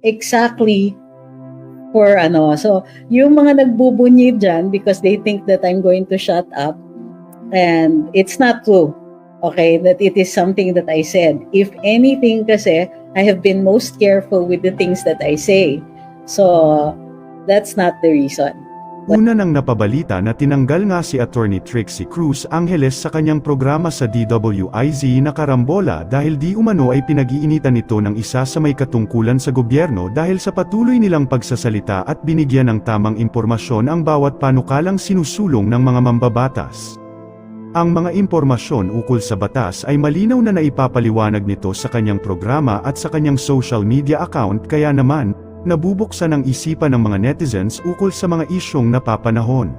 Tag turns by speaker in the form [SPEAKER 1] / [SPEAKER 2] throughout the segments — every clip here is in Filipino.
[SPEAKER 1] exactly for ano. So, yung mga nagbubunyi dyan because they think that I'm going to shut up, and it's not true. Okay, that it is something that I said. If anything kasi, I have been most careful with the things that I say. So, that's not the reason.
[SPEAKER 2] Una nang napabalita na tinanggal nga si Attorney Trixie Cruz Angeles sa kanyang programa sa DWIZ na Karambola dahil di umano ay pinag-iinitan ito ng isa sa may katungkulan sa gobyerno dahil sa patuloy nilang pagsasalita at binigyan ng tamang impormasyon ang bawat panukalang sinusulong ng mga mambabatas. Ang mga impormasyon ukol sa batas ay malinaw na naipapaliwanag nito sa kanyang programa at sa kanyang social media account, kaya naman, nabubuksan ang isipan ng mga netizens ukol sa mga isyong napapanahon.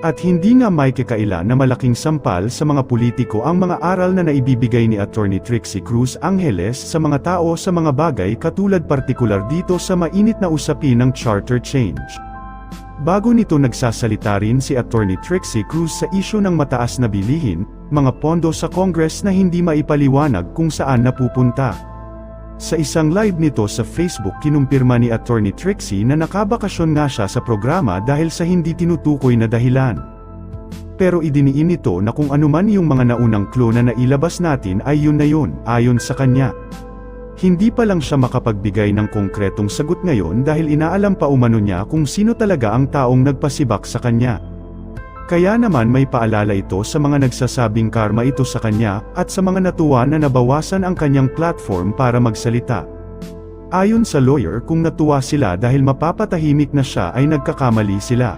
[SPEAKER 2] At hindi nga may kakaila na malaking sampal sa mga politiko ang mga aral na naibibigay ni Attorney Trixie Cruz Angeles sa mga tao sa mga bagay katulad partikular dito sa mainit na usapin ng charter change. Bago nito nagsasalita rin si Attorney Trixie Cruz sa isyu ng mataas na bilihin, mga pondo sa Congress na hindi maipaliwanag kung saan napupunta. Sa isang live nito sa Facebook kinumpirma ni Attorney Trixie na nakabakasyon nga siya sa programa dahil sa hindi tinutukoy na dahilan. Pero idiniin nito na kung anuman yung mga naunang clue na nailabas natin ay yun na yun, ayon sa kanya. Hindi pa lang siya makapagbigay ng konkretong sagot ngayon dahil inaalam pa umano niya kung sino talaga ang taong nagpasibak sa kanya. Kaya naman may paalala ito sa mga nagsasabing karma ito sa kanya, at sa mga natuwa na nabawasan ang kanyang platform para magsalita. Ayon sa lawyer, kung natuwa sila dahil mapapatahimik na siya ay nagkakamali sila.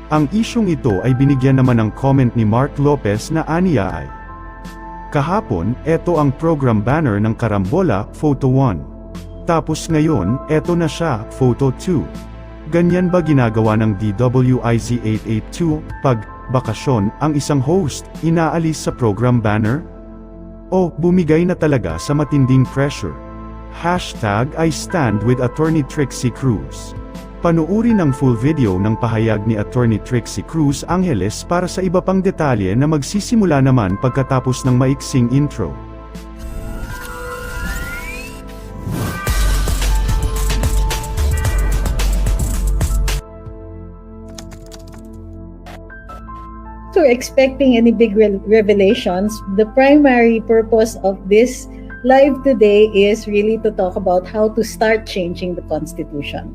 [SPEAKER 2] Ang isyong ito ay binigyan naman ng comment ni Mark Lopez na aniya ay, kahapon, eto ang program banner ng Karambola, photo 1. Tapos ngayon, eto na siya, photo 2. Ganyan ba ginagawa ng DWIZ 882, pag bakasyon, ang isang host, inaalis sa program banner? O, bumigay na talaga sa matinding pressure. #I stand with Attorney Trixie Cruz. Panuuri ng full video ng pahayag ni Attorney Trixie Cruz Angeles para sa iba pang detalye na magsisimula naman pagkatapos ng maiksing intro.
[SPEAKER 1] Expecting any big revelations, the primary purpose of this live today is really to talk about how to start changing the Constitution.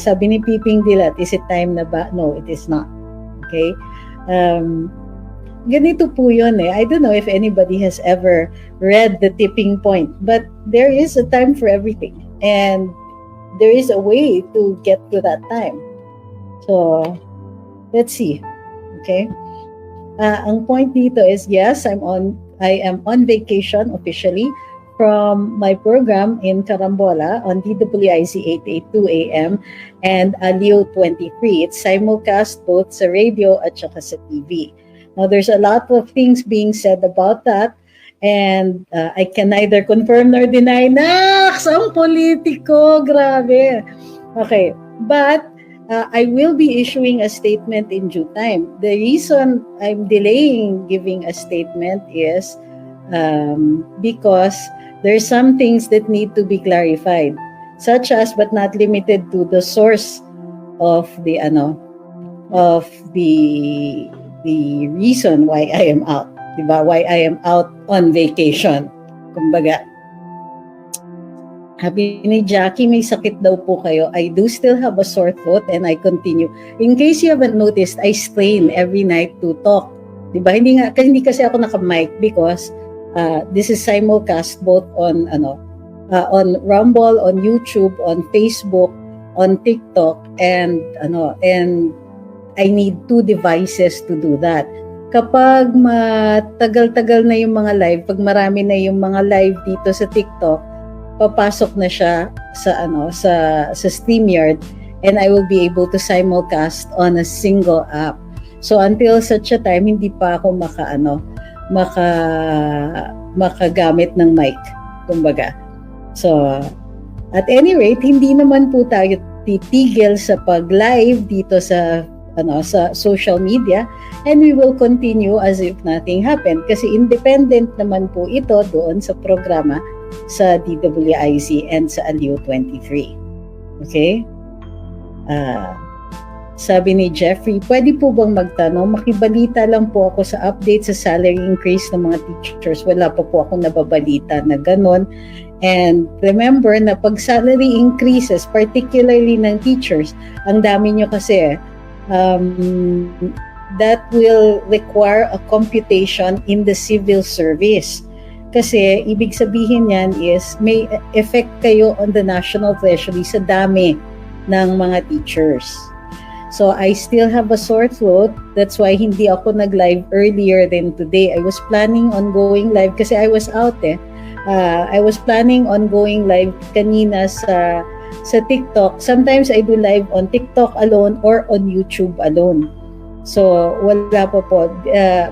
[SPEAKER 1] Sabi ni Piping Dilat, is it time na ba? No, it is not. Okay? Ganito po yun eh. I don't know if anybody has ever read The Tipping Point, but there is a time for everything. And there is a way to get to that time. So, let's see. Okay? Ang point dito is, yes, I am on vacation officially from my program in Karambola on DWIZ 882 AM and Aliw 23. It's simulcast both sa radio at saka sa TV. Now, there's a lot of things being said about that, and I can neither confirm nor deny. Naks! Ang politiko! Grabe! Okay, but I will be issuing a statement in due time. The reason I'm delaying giving a statement is because there's some things that need to be clarified, such as but not limited to the source of the reason why I am out, diba? Why I am out on vacation. Kumbaga, sabi ni Jackie, may sakit daw po kayo. I do still have a sore throat and I continue. In case you haven't noticed, I strain every night to talk. Diba? Hindi kasi ako naka-mic because this is simulcast both on Rumble, on YouTube, on Facebook, on TikTok, and I need 2 devices to do that. Kapag matagal-tagal na yung mga live, pag marami na yung mga live dito sa TikTok, papasok na siya sa StreamYard, and I will be able to simulcast on a single app. So until such a time, hindi pa ako makagamit ng mic, kumbaga. So at any rate, hindi naman po tayo titigil sa pag-live dito sa social media, and we will continue as if nothing happened kasi independent naman po ito doon sa programa sa DWIZ and sa Aliw 23. Okay? Sabi ni Jeffrey, pwede po bang magtanong? Makibalita lang po ako sa update sa salary increase ng mga teachers. Wala pa po akong nababalita na ganon. And remember na pag salary increases, particularly ng teachers, ang dami nyo kasi, that will require a computation in the civil service. Kasi ibig sabihin yan is may effect kayo on the national treasury sa dami ng mga teachers. So I still have a sore throat. That's why hindi ako nag-live earlier than today. I was planning on going live kasi I was out I was planning on going live kanina sa TikTok. Sometimes I do live on TikTok alone or on YouTube alone. So wala pa po.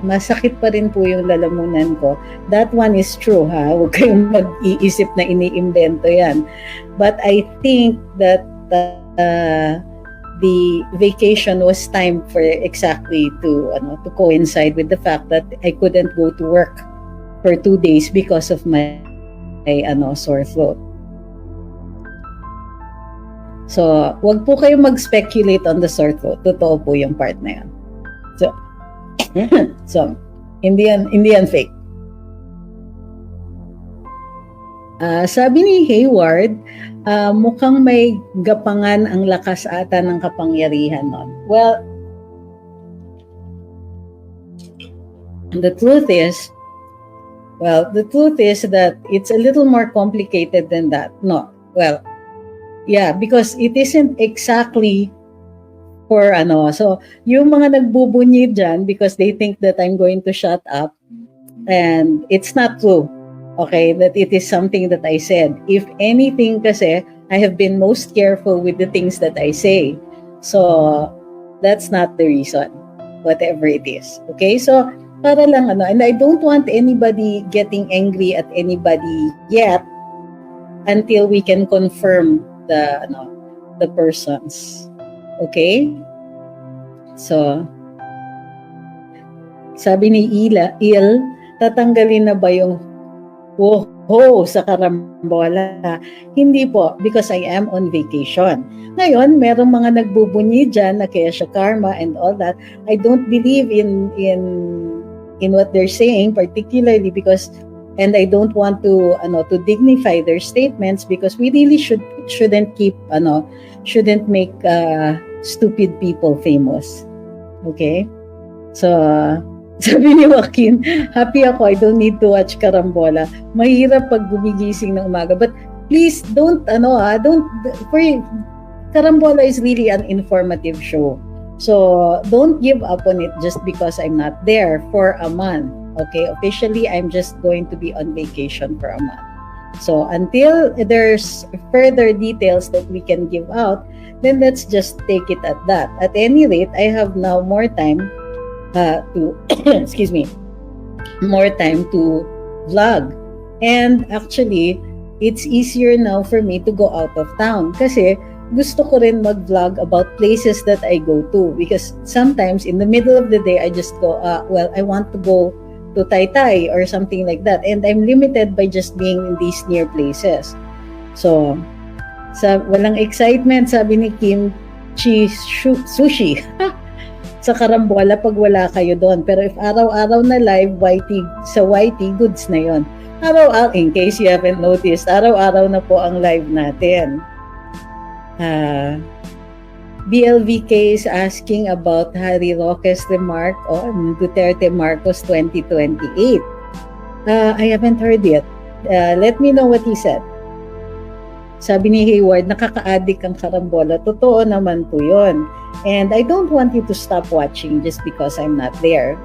[SPEAKER 1] Masakit pa rin po yung lalamunan ko. That one is true ha. Huwag kayong mag-iisip na iniimbento yan. But I think that the vacation was timed for exactly to coincide with the fact that I couldn't go to work for 2 days because of my sore throat. So, wag po kayo mag-speculate on the sore throat. Totoo po yung part na yan. So, Indian fake. Sabi ni Hayward, mukhang may gapangan ang lakas ata ng kapangyarihan nun. Well, the truth is that it's a little more complicated than that. No, well, yeah, because it isn't exactly for so yung mga nagbubunyi dyan because they think that I'm going to shut up, and it's not true. Okay, that it is something that I said. If anything kasi, I have been most careful with the things that I say. So, that's not the reason, whatever it is. Okay, so, para lang and I don't want anybody getting angry at anybody yet until we can confirm the persons. Okay? So, sabi ni Il, tatanggalin na ba yung sa karambola? Hindi po, because I am on vacation. Ngayon, merong mga nagbubunyi dyan na Kesha Karma and all that. I don't believe in what they're saying, particularly because, and I don't want to dignify their statements because we really shouldn't make stupid people famous. Okay? So, sabi ni Joaquin, happy ako, I don't need to watch Karambola. Mahirap pag gumigising ng umaga. But please Karambola is really an informative show. So don't give up on it just because I'm not there for a month. Okay, officially I'm just going to be on vacation for a month. So until there's further details that we can give out, then let's just take it at that. At any rate, I have now more time to more time to vlog, and actually it's easier now for me to go out of town kasi gusto ko rin mag-vlog about places that I go to, because sometimes in the middle of the day I just go I want to go to Taytay or something like that, and I'm limited by just being in these near places. So walang excitement, sabi ni Kim Chi Sushi sa Karambola pag wala kayo doon. Pero if araw-araw na live, sa YT, goods na yon. Araw-araw, in case you haven't noticed, araw-araw na po ang live natin. BLVK is asking about Harry Roque's remark on Duterte Marcos 2028. I haven't heard yet. Let me know what he said. Sabi ni Hayward, nakaka-addict ang Karambola. Totoo naman po yun. And I don't want you to stop watching just because I'm not there.